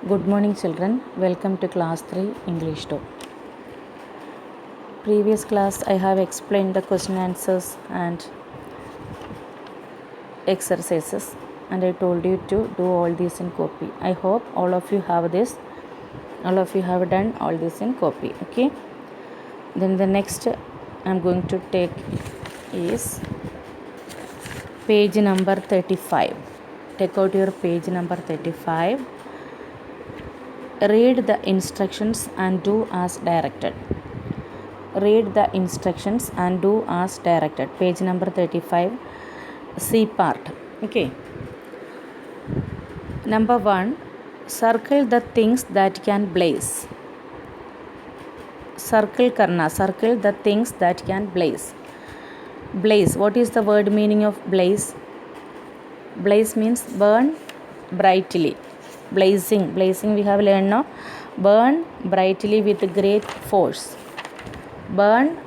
Good morning, children. Welcome to class 3 English 2. Previous class I have explained the question answers and exercises, and I told you to do all these in copy. I hope all of you have this. All of you have done all this in copy. Okay. Then the next I'm going to take is page number 35. Take out your page number 35. Read the instructions and do as directed. Read the instructions and do as directed. Page number 35, C part. Okay. Number 1, circle the things that can blaze. Circle karna. Circle the things that can blaze. Blaze. What is the word meaning of blaze? Blaze means burn brightly. Blazing. Blazing we have learned now. Burn brightly with great force. Burn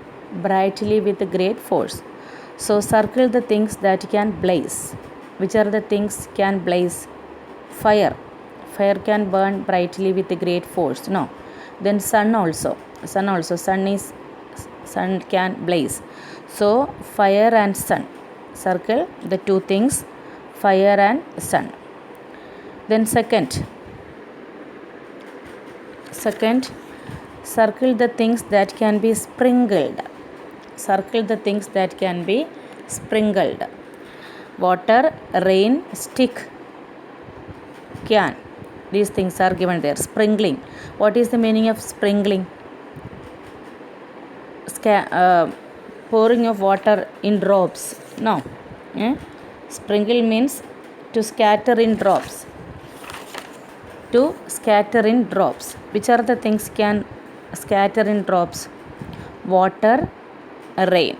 brightly with great force. So circle the things that can blaze. Which are the things can blaze? Fire. Fire can burn brightly with great force. No. Then sun also. Sun can blaze. So fire and sun. Circle the two things, fire and sun. Then second, circle the things that can be sprinkled. Circle the things that can be sprinkled. Water, rain, stick, can. These things are given there. Sprinkling. What is the meaning of sprinkling? Pouring of water in drops. No. Sprinkle means to scatter in drops. To scatter in drops. Which are the things can scatter in drops? Water, rain.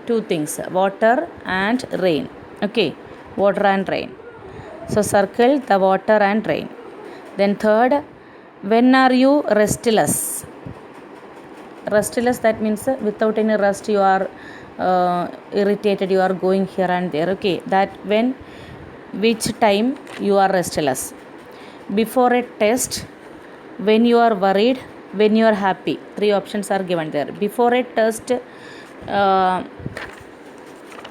Two things, water and rain. Okay, water and rain. So circle the water and rain. Then third, when are you restless? Restless, that means without any rest you are irritated, you are going here and there. Okay, that when, which time you are restless? Before a test, when you are worried, when you are happy. Three options are given there. Before a test,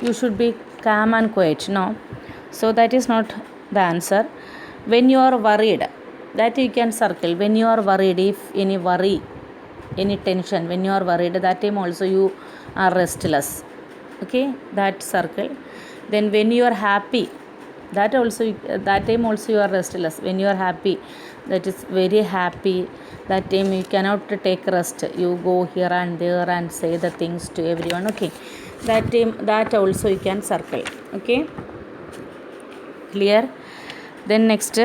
you should be calm and quiet. No, so that is not the answer. When you are worried, that you can circle. When you are worried, if any worry, any tension, when you are worried, that time also you are restless. Okay, that circle. Then when you are happy, that time also you are restless. When you are happy, that is very happy, that time you cannot take rest. You go here and there and say the things to everyone. Okay, that time, that also you can circle. Okay, clear? Then next,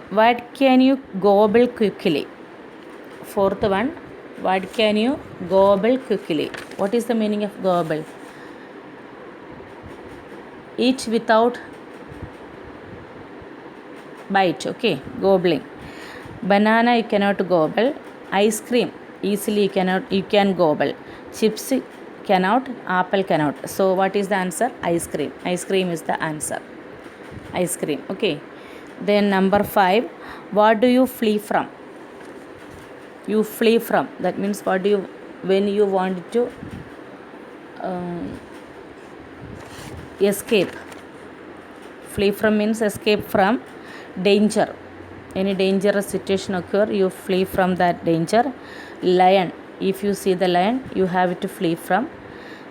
what can you gobble quickly? Fourth one, what can you gobble quickly? What is the meaning of gobble? Eat without bite. Okay, gobbling. Banana you cannot gobble. Ice cream easily you can gobble. Chips cannot, apple cannot. So what is the answer? Ice cream. Ice cream is the answer. Ice cream. Okay. Then number 5, what do you flee from? You flee from. That means what do you, when you want to escape. Flee from means escape from danger. Any dangerous situation occur, you flee from that danger. Lion, if you see the lion, you have to flee from.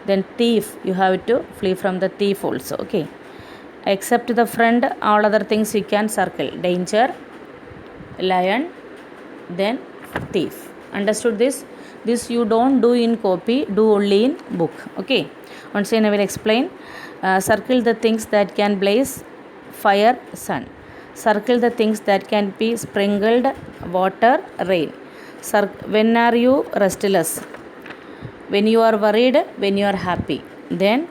Then thief, you have to flee from the thief also. Okay, except the friend, all other things you can circle. Danger, lion, then thief. Understood this? This you don't do in copy, do only in book. Okay, once again I will explain. Circle the things that can blaze. Fire, sun. Circle the things that can be sprinkled. Water, rain. When are you restless? When you are worried, when you are happy. Then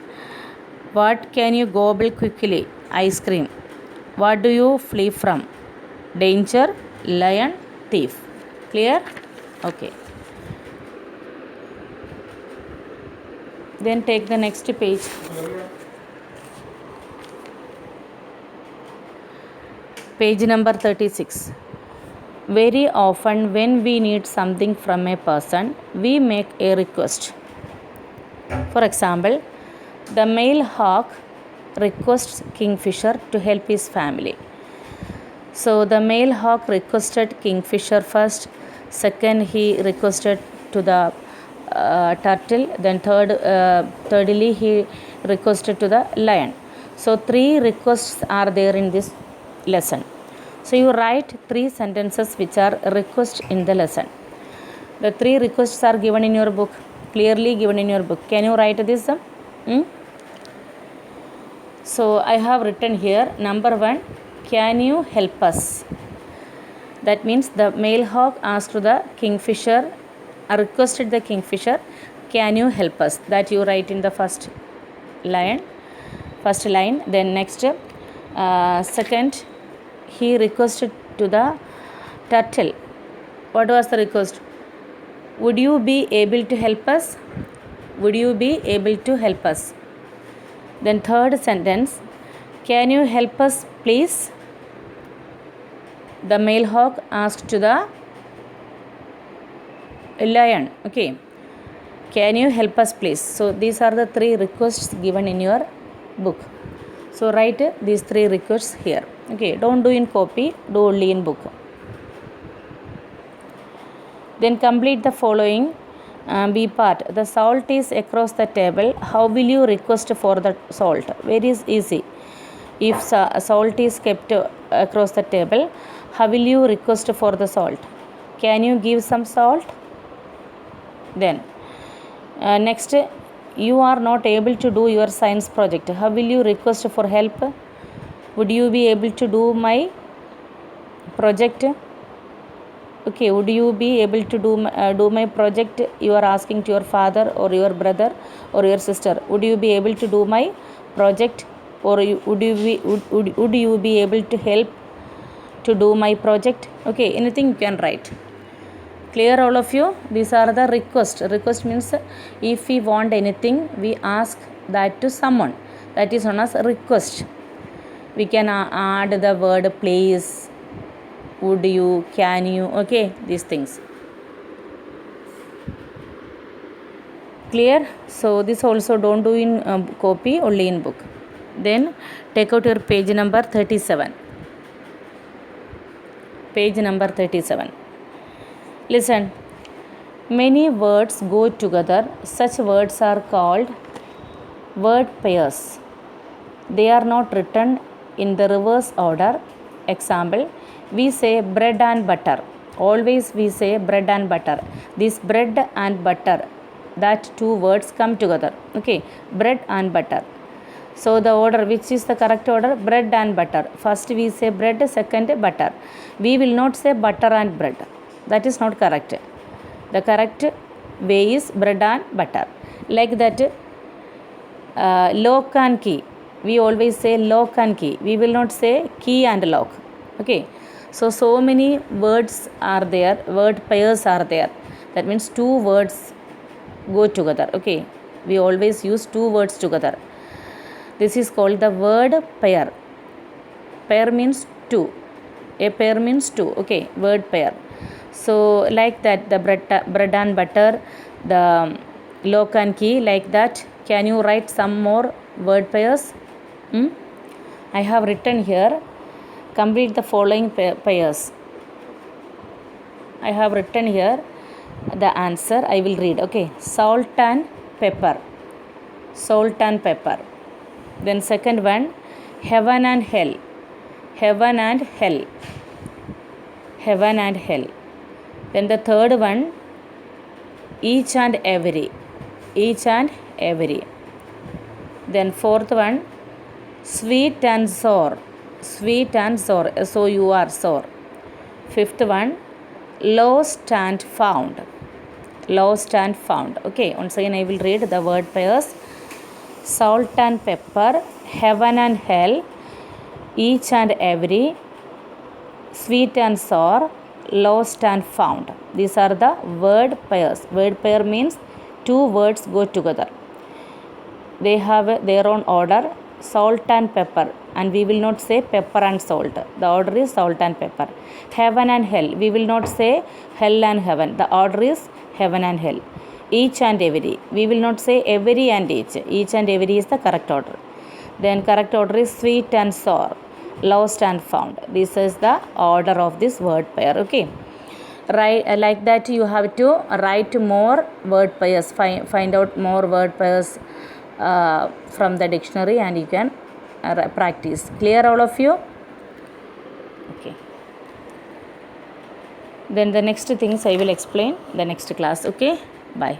what can you gobble quickly? Ice cream. What do you flee from? Danger, lion, thief. Clear? Okay. Then take the next page. Page number 36. Very often, when we need something from a person, we make a request. For example, the male hawk requests Kingfisher to help his family. So, the male hawk requested Kingfisher first, second, he requested to the turtle, then thirdly, he requested to the lion. So, 3 requests are there in this lesson. So, you write 3 sentences which are requests in the lesson. The 3 requests are given in your book, clearly given in your book. Can you write this? So, I have written here, number 1, can you help us? That means the male hawk asked to the Kingfisher, requested the Kingfisher, can you help us? That you write in the first line. Then next, second, he requested to the turtle. What was the request? Would you be able to help us? Would you be able to help us? Then third sentence, can you help us please? The male hawk asked to the lion. Okay. Can you help us please? So these are the 3 requests given in your book. So write these 3 requests here. Okay. Don't do in copy, do only in book. Then complete the following. B part. The salt is across the table. How will you request for the salt? Very easy. If salt is kept across the table, how will you request for the salt? Can you give some salt? Then next, you are not able to do your science project. How will you request for help? Would you be able to do my project? Okay, would you be able to do my project? You are asking to your father or your brother or your sister. Would you be able to do my project? Or would you be able to help to do my project? Okay, anything you can write. Clear all of you? These are the request. Request means if we want anything, we ask that to someone. That is known as request. We can add the word please, would you, can you, okay, these things. Clear? So this also don't do in copy, only in book. Then take out your page number 37. Page number 37. Listen. Many words go together. Such words are called word pairs. They are not written in the reverse order. Example, we say bread and butter. Always we say bread and butter. This bread and butter, that 2 words come together. Okay, bread and butter. So the order, which is the correct order? Bread and butter. First we say bread, second butter. We will not say butter and bread. That is not correct. The correct way is bread and butter. Like that, lock and key. We always say lock and key. We will not say key and lock. Okay. So many words are there. Word pairs are there. That means 2 words go together. Okay. We always use 2 words together. This is called the word pair. Pair means 2. A pair means 2. Okay. Word pair. So like that, the bread and butter, the lock and key, like that. Can you write some more word pairs? I have written here. Complete the following pairs. I have written here the answer. I will read. Okay. Salt and pepper. Salt and pepper. Then second one, heaven and hell. Heaven and hell. Heaven and hell. Then the third one, each and every. Each and every. Then fourth one, sweet and sour. Sweet and sour. So you are sour. Fifth one, lost and found. Lost and found. Okay, once again I will read the word pairs. Salt and pepper, heaven and hell, each and every, sweet and sour, lost and found. These are the word pairs. Word pair means 2 words go together. They have their own order. salt and pepper, and we will not say pepper and salt. The order is salt and pepper. Heaven and hell, we will not say hell and heaven. The order is heaven and hell. Each and every, we will not say every and each. Each and every is the correct order. Then correct order is sweet and sour, lost and found. This is the order of this word pair. Okay. Like that you have to write more word pairs. Find out more word pairs from the dictionary, and you can practice. Clear, all of you? Okay. Then the next things I will explain the next class. Okay. Bye.